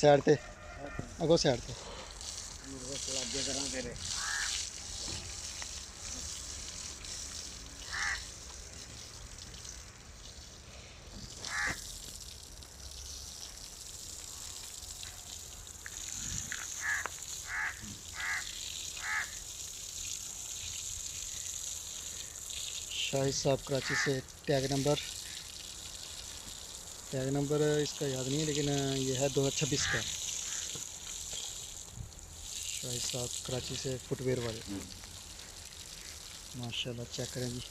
Side ते अगो side ते शाहिद साहब कराची से। टैग नंबर इसका याद नहीं है, लेकिन ये है 2026 का। शाहिद साहब कराची से फुटवेयर वाले। माशाल्लाह, चेक करें जी।